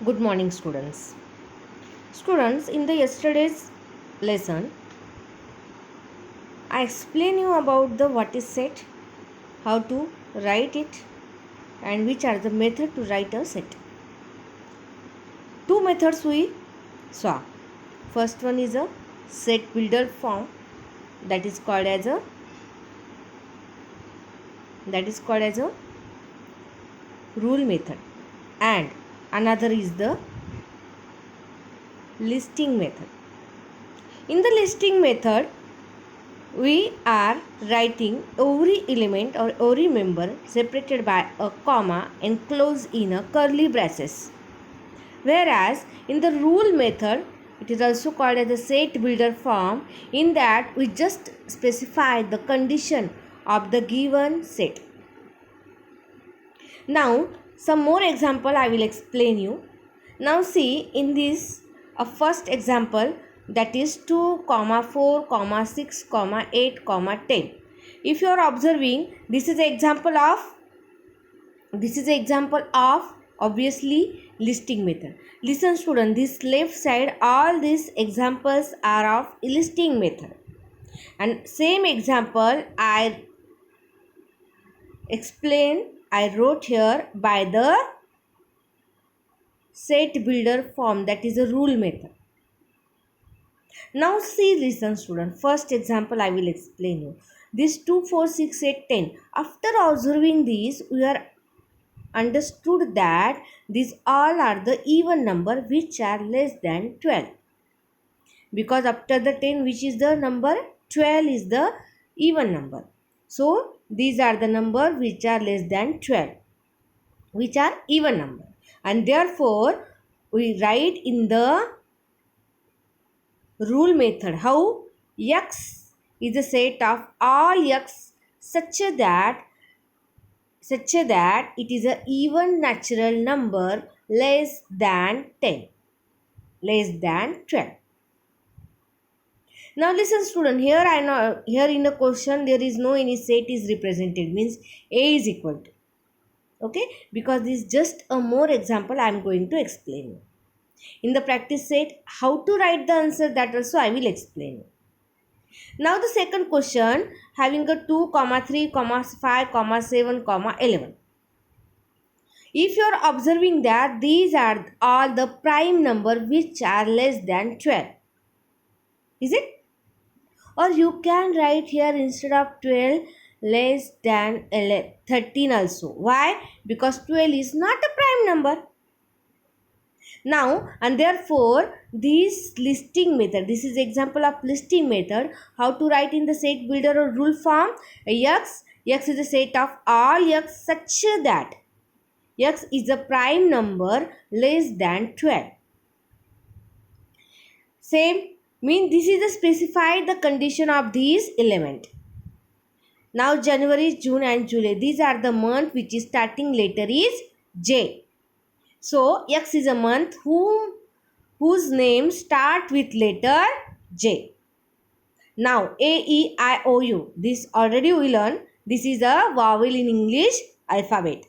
Good morning, students. Students, in the yesterday's lesson, I explain you about the what is set, how to write it, and which are the method to write a set. Two methods we saw. First one is a set builder form that is called as a rule method, and another is the listing method. In the listing method, we are writing every element or every member separated by a comma enclosed in a curly braces. Whereas in the rule method, it is also called as a set builder form, in that we just specify the condition of the given set. Now some more example I will explain you. Now see in this a first example, that is 2, 4, 6, 8, 10. If you are observing, this is example of obviously listing method. Listen student, this left side, all these examples are of listing method, and same example I wrote here by the set builder form, that is a rule method. Now see, listen student, first example I will explain you. This 2, 4, 6, 8, 10. After observing these, we are understood that these all are the even number which are less than 12. Because after the 10, which is the number, 12 is the even number. So these are the number which are less than 12, which are even number. And therefore, we write in the rule method how x is a set of all x such that it is a even natural number less than 10, less than 12. Now listen student, here I know, here in the question there is no any set is represented, means a is equal to, okay, because this is just a more example I am going to explain you. In the practice set, how to write the answer, that also I will explain you. Now the second question, having a 2, 3, 5, 7, 11. If you are observing that these are all the prime number which are less than 12, is it? Or you can write here instead of 12 less than 13 also. Why? Because 12 is not a prime number. Now, and therefore this listing method, this is example of listing method, how to write in the set builder or rule form. X is a set of all x such that x is a prime number less than 12. Same mean this is the specified the condition of these element. Now January, June and July, these are the month which is starting letter is J. So X is a month whose name start with letter J. Now A, E, I, O, U, this already we learn. This is a vowel in English alphabet.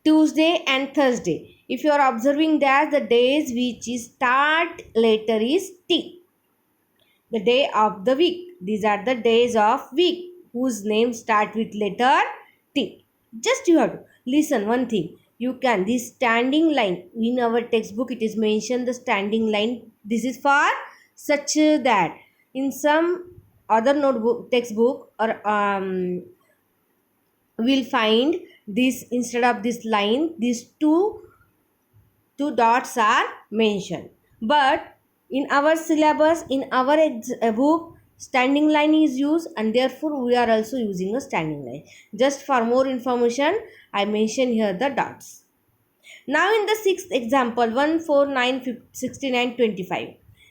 Tuesday and Thursday. If you are observing that the days which is start letter is T. The day of the week. These are the days of week whose name start with letter T. Just you have to listen one thing. You can, this standing line in our textbook, it is mentioned the standing line. This is for such that. In some other notebook textbook or we'll find this, instead of this line, these two dots are mentioned. But in our syllabus, in our book, standing line is used, and therefore we are also using a standing line. Just for more information, I mention here the dots. Now in the sixth example, 1, 4, 9, 69, 25.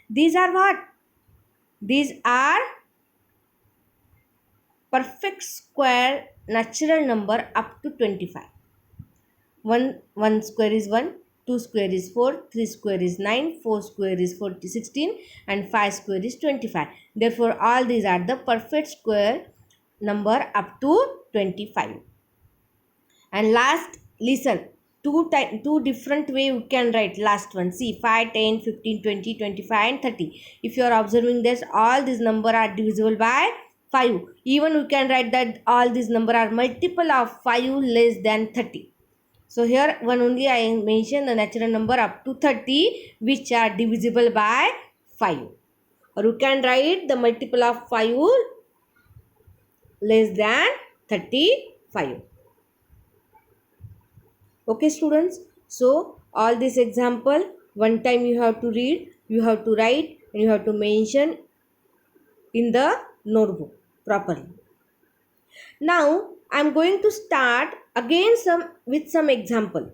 These are what? These are perfect square natural number up to 25. 1 square is 1, 2 square is 4, 3 square is 9, 4 square is 16 and 5 square is 25. Therefore, all these are the perfect square number up to 25. And last, listen. two different way you can write last one. See, 5, 10, 15, 20, 25 and 30. If you are observing this, all these number are divisible by 5. Even you can write that all these number are multiple of 5 less than 30. So here one only I mention the natural number up to 30 which are divisible by 5, or you can write the multiple of 5 less than 35. Okay students, so all this example one time you have to read, you have to write, and you have to mention in the notebook properly. Now I am going to start again with some example.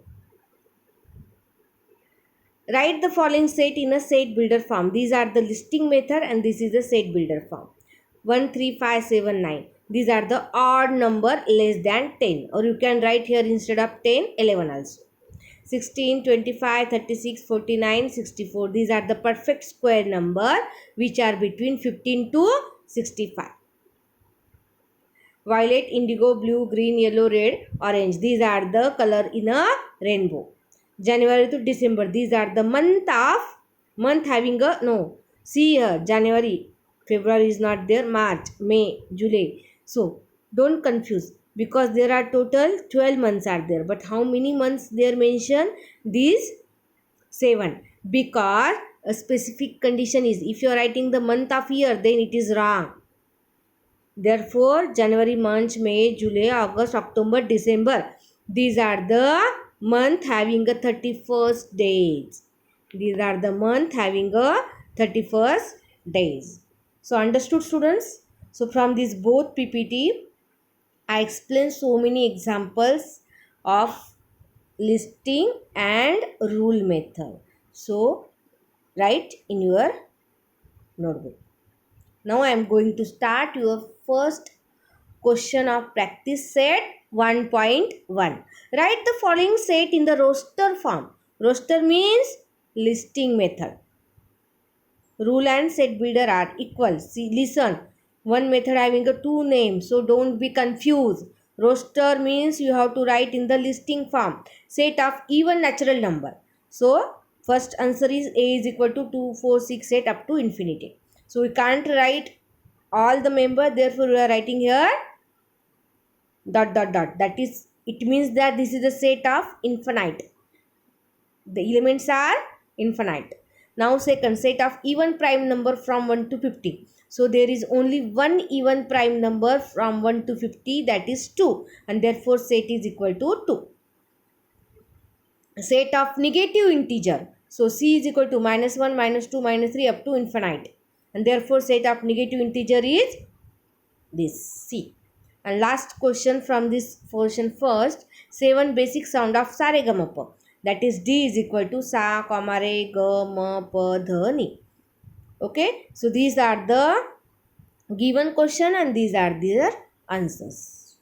Write the following set in a set builder form. These are the listing method and this is the set builder form. 1, 3, 5, 7, 9. These are the odd number less than 10, or you can write here instead of 10, 11 also. 16, 25, 36, 49, 64. These are the perfect square number which are between 15 to 65. Violet, indigo, blue, green, yellow, red, orange. These are the color in a rainbow. January to December. These are the month having a no. See here, January, February is not there. March, May, July. So don't confuse, because there are total 12 months are there. But how many months they are mentioned? These 7. Because a specific condition is, if you are writing the month of year, then it is wrong. Therefore, January, March, May, July, August, October, December. These are the month having a 31st days. These are the month having a 31st days. So, understood students? So, from this both PPT, I explained so many examples of listing and rule method. So, write in your notebook. Now I am going to start your first question of practice set 1.1. Write the following set in the roster form. Roster means listing method. Rule and set builder are equal. See, listen. One method having a two names, so don't be confused. Roster means you have to write in the listing form. Set of even natural number. So first answer is A is equal to 2, 4, 6, 8 up to infinity. So we can't write all the member, therefore we are writing here dot dot dot. That is, it means that this is a set of infinite. The elements are infinite. Now second, set of even prime number from 1 to 50. So there is only one even prime number from 1 to 50, that is 2, and therefore set is equal to 2. Set of negative integer. So C is equal to minus 1, minus 2, minus 3 up to infinite, and therefore set of negative integer is this C. And last question from this portion first, 7 basic sound of sa re ga ma pa. That is D is equal to sa, comma, re, ga, ma, pa, dha, ni. Okay, so these are the given question and these are their answers.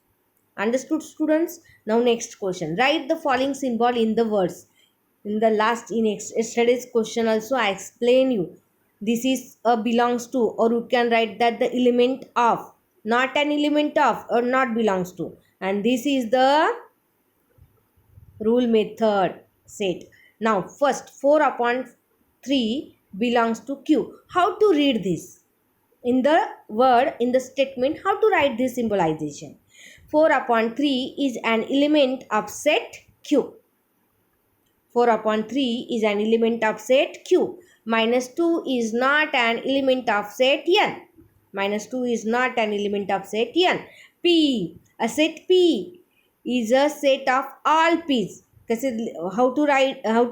Understood students? Now next question. Write the following symbol in the words. In the yesterday's question also I explain you. This is a belongs to, or you can write that the element of, not an element of, or not belongs to. And this is the rule method set. Now first 4 upon 3 belongs to Q. How to read this? In the word, in the statement, how to write this symbolization? 4 upon 3 is an element of set Q. 4 upon 3 is an element of set Q. Minus 2 is not an element of set N. Minus 2 is not an element of set N. P, a set P is a set of all P's. How to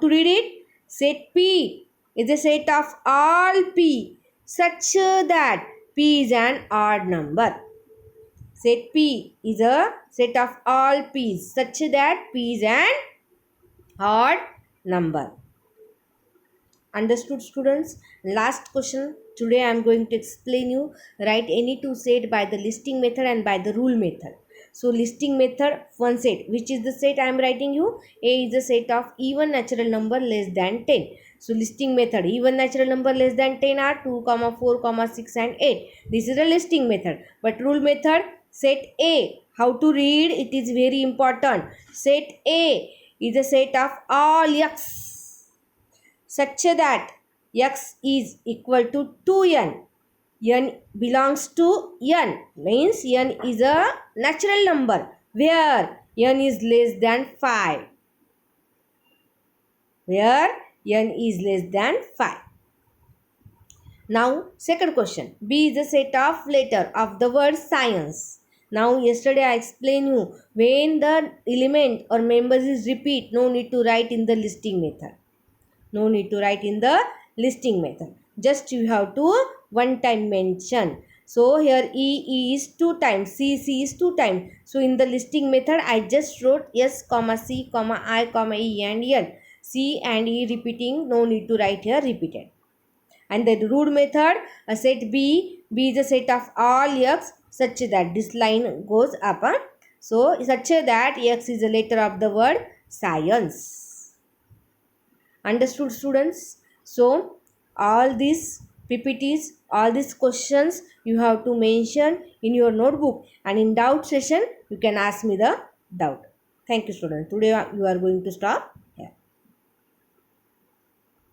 read it? Set P is a set of all P such that P is an odd number. Set P is a set of all P's such that P is an odd number. Understood students? Last question. Today I am going to explain you. Write any two set by the listing method and by the rule method. So listing method, one set. Which is the set I am writing you? A is a set of even natural number less than 10. So listing method, even natural number less than 10 are 2, 4, 6 and 8. This is a listing method. But rule method, set A. How to read? It is very important. Set A is a set of all x such that x is equal to 2n. N belongs to n, means n is a natural number where n is less than 5. Where n is less than 5. Now, second question. B is a set of letter of the word science. Now, yesterday I explained you, when the element or members is repeat, no need to write in the listing method. No need to write in the listing method. Just you have to one time mention. So, here E is 2 times, C is 2 times. So, in the listing method, I just wrote S, C, I, E and N. C and E repeating, no need to write here repeated. And the root method, a set B is a set of all x such that this line goes up. So, such that x is a letter of the word science. Understood, students? So, all these PPTs, all these questions you have to mention in your notebook, and in doubt session you can ask me the doubt. Thank you, students. Today you are going to stop.